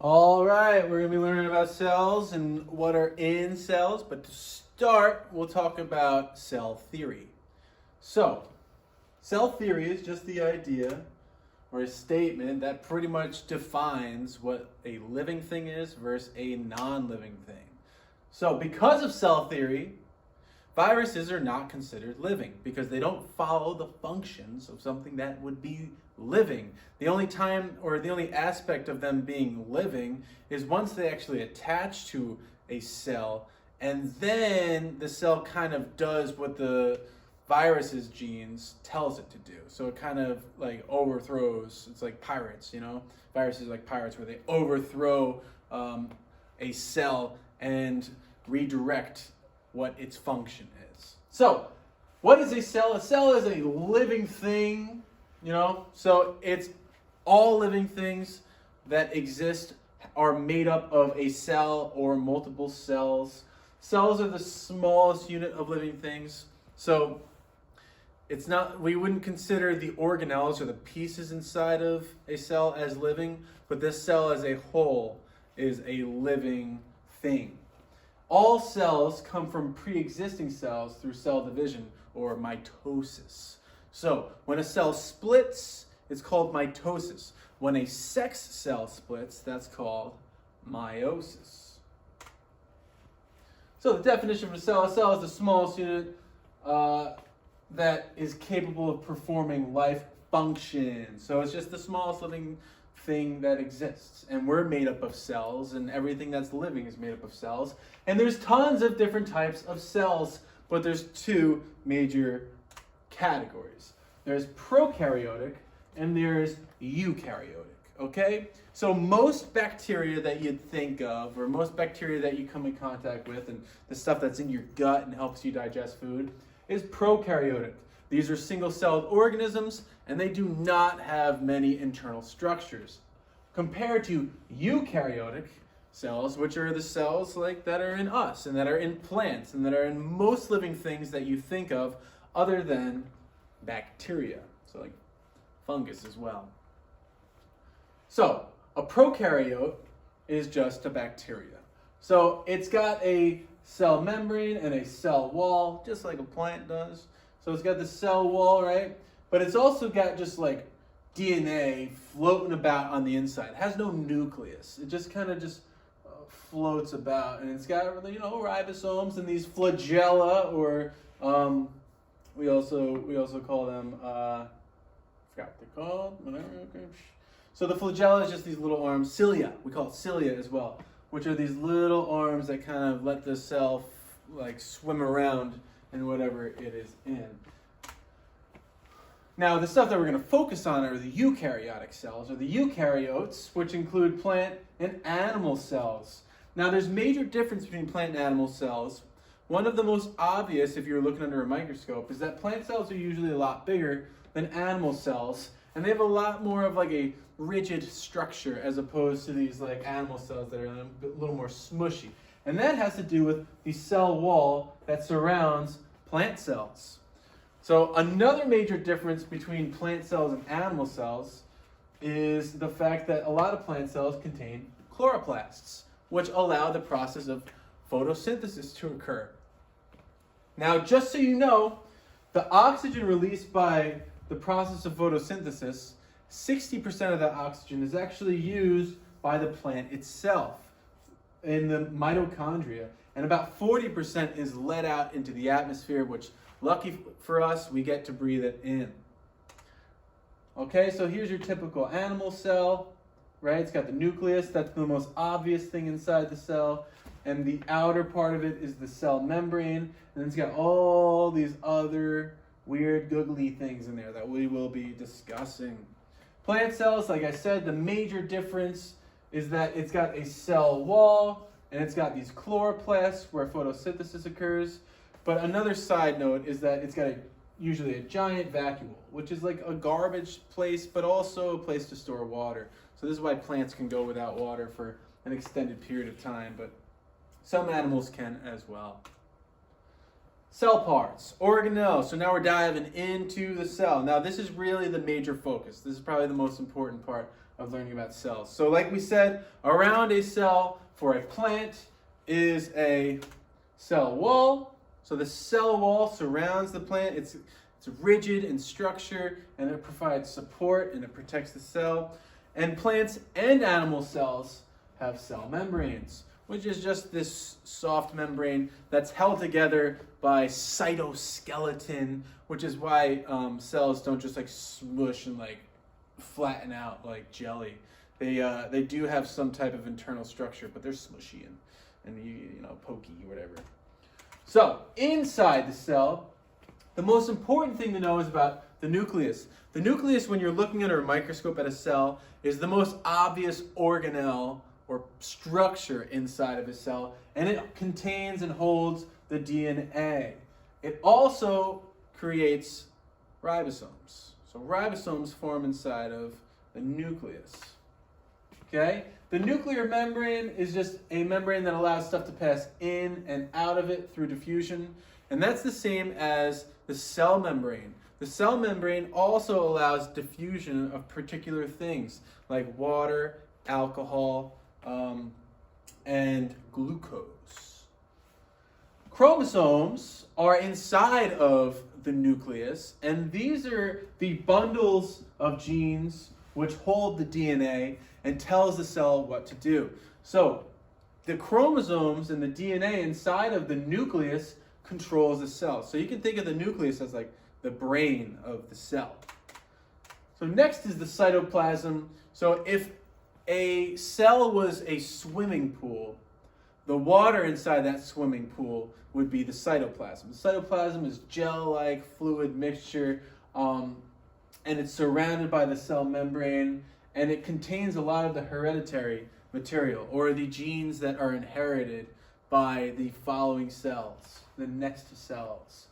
All right, we're going to be learning about cells and what are in cells, but to start, we'll talk about cell theory. So, cell theory is just the idea or a statement that pretty much defines what a living thing is versus a non-living thing. So, because of cell theory, viruses are not considered living because they don't follow the functions of something that would be living. The only time or the only aspect of them being living is once they actually attach to a cell, and then the cell kind of does what the virus's genes tells it to do. So it kind of like overthrows. It's like pirates, viruses like pirates where they overthrow a cell and redirect what its function is. So, what is a cell? A cell is a living thing, so it's all living things that exist are made up of a cell or multiple cells. Cells are the smallest unit of living things. So, we wouldn't consider the organelles or the pieces inside of a cell as living, but this cell as a whole is a living thing. All cells come from pre-existing cells through cell division or mitosis. So when a cell splits, it's called mitosis. When a sex cell splits, that's called meiosis. So the definition of a cell is the smallest unit that is capable of performing life functions. So it's just the smallest living thing that exists, and we're made up of cells, and everything that's living is made up of cells, and there's tons of different types of cells, but there's two major categories. There's prokaryotic and there's eukaryotic. Okay, so most bacteria that you'd think of, or most bacteria that you come in contact with, and the stuff that's in your gut and helps you digest food, is prokaryotic. These are single-celled organisms, and they do not have many internal structures. Compared to eukaryotic cells, which are the cells that are in us, and that are in plants, and that are in most living things that you think of other than bacteria, so like fungus as well. So, a prokaryote is just a bacteria. So, it's got a cell membrane and a cell wall, just like a plant does. So it's got the cell wall, right? But it's also got just like DNA floating about on the inside. It has no nucleus. It just kind of floats about, and it's got ribosomes and these flagella, or we also call them forgot what they're called. Whatever. So the flagella is just these little arms. Cilia, we call it cilia as well, which are these little arms that kind of let the cell swim around in whatever it is in. Now, the stuff that we're going to focus on are the eukaryotic cells, or the eukaryotes, which include plant and animal cells. Now, there's major difference between plant and animal cells. One of the most obvious, if you're looking under a microscope, is that plant cells are usually a lot bigger than animal cells, and they have a lot more of a rigid structure as opposed to these animal cells that are a little more smushy. And that has to do with the cell wall that surrounds plant cells. So another major difference between plant cells and animal cells is the fact that a lot of plant cells contain chloroplasts, which allow the process of photosynthesis to occur. Now, just so you know, the oxygen released by the process of photosynthesis, 60% of that oxygen is actually used by the plant itself in the mitochondria, and about 40% is let out into the atmosphere, which, lucky for us, we get to breathe it in. Okay, so here's your typical animal cell, right? It's got the nucleus, that's the most obvious thing inside the cell, and the outer part of it is the cell membrane, and it's got all these other weird googly things in there that we will be discussing. Plant cells, like I said, the major difference is that it's got a cell wall, and it's got these chloroplasts where photosynthesis occurs. But another side note is that it's got usually a giant vacuole, which is like a garbage place, but also a place to store water. So this is why plants can go without water for an extended period of time, but some animals can as well. Cell parts, organelles. So now we're diving into the cell. Now this is really the major focus. This is probably the most important part of learning about cells. So like we said, around a cell for a plant is a cell wall. So the cell wall surrounds the plant. It's rigid in structure, and it provides support and it protects the cell. And plants and animal cells have cell membranes, which is just this soft membrane that's held together by cytoskeleton, which is why cells don't just like smush and like flatten out like jelly. They do have some type of internal structure, but they're smushy and you know, pokey or whatever. So inside the cell, the most important thing to know is about the nucleus. The nucleus, when you're looking under a microscope at a cell, is the most obvious organelle or structure inside of a cell, and it contains and holds the DNA. It also creates ribosomes. So ribosomes form inside of the nucleus. Okay? The nuclear membrane is just a membrane that allows stuff to pass in and out of it through diffusion, and that's the same as the cell membrane. The cell membrane also allows diffusion of particular things like water, alcohol, and glucose. Chromosomes are inside of the nucleus, and these are the bundles of genes which hold the DNA and tells the cell what to do. So the chromosomes and the DNA inside of the nucleus controls the cell. So you can think of the nucleus as like the brain of the cell. So next is the cytoplasm. So if a cell was a swimming pool, the water inside that swimming pool would be the cytoplasm. The cytoplasm is gel-like fluid mixture, and it's surrounded by the cell membrane, and it contains a lot of the hereditary material, or the genes that are inherited by the following cells, the next cells.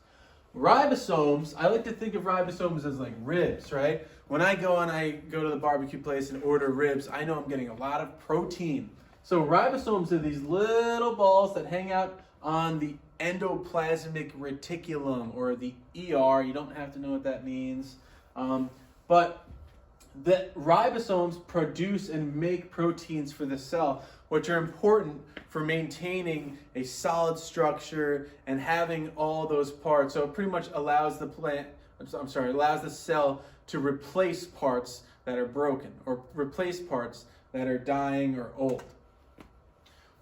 Ribosomes, I like to think of ribosomes as like ribs, right? When I go to the barbecue place and order ribs, I know I'm getting a lot of protein. So ribosomes are these little balls that hang out on the endoplasmic reticulum, or the ER. You don't have to know what that means. But the ribosomes produce and make proteins for the cell, which are important for maintaining a solid structure and having all those parts. So it pretty much allows the allows the cell to replace parts that are broken, or replace parts that are dying or old.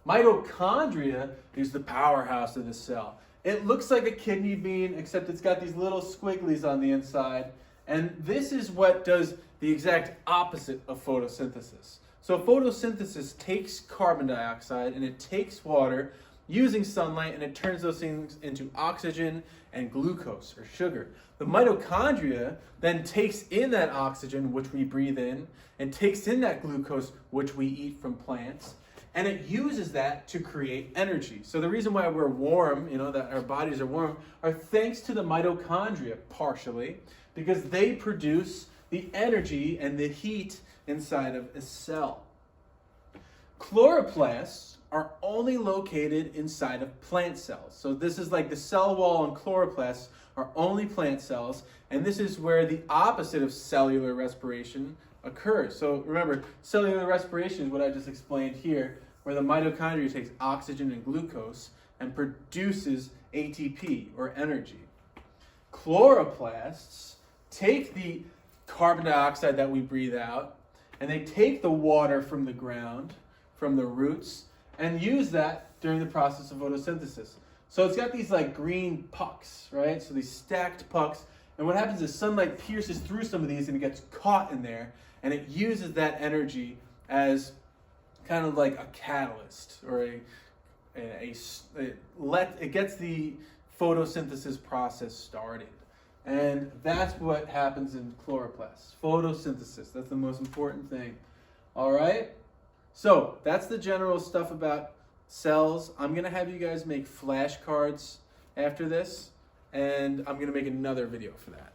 Mitochondria is the powerhouse of the cell. It looks like a kidney bean, except it's got these little squigglies on the inside. And this is what does the exact opposite of photosynthesis. So photosynthesis takes carbon dioxide and it takes water using sunlight, and it turns those things into oxygen and glucose, or sugar. The mitochondria then takes in that oxygen, which we breathe in, and takes in that glucose, which we eat from plants, and it uses that to create energy. So the reason why we're warm, that our bodies are warm, are thanks to the mitochondria, partially, because they produce the energy and the heat inside of a cell. Chloroplasts are only located inside of plant cells. So this is like the cell wall, and chloroplasts are only plant cells, and this is where the opposite of cellular respiration occurs. So remember, cellular respiration is what I just explained here, where the mitochondria takes oxygen and glucose and produces ATP, or energy. Chloroplasts take the carbon dioxide that we breathe out, and they take the water from the ground, from the roots, and use that during the process of photosynthesis. So it's got these like green pucks, right? So these stacked pucks, and what happens is sunlight pierces through some of these and it gets caught in there, and it uses that energy as kind of like a catalyst, or it gets the photosynthesis process started. And that's what happens in chloroplasts. Photosynthesis, that's the most important thing. All right? So that's the general stuff about cells. I'm going to have you guys make flashcards after this, and I'm going to make another video for that.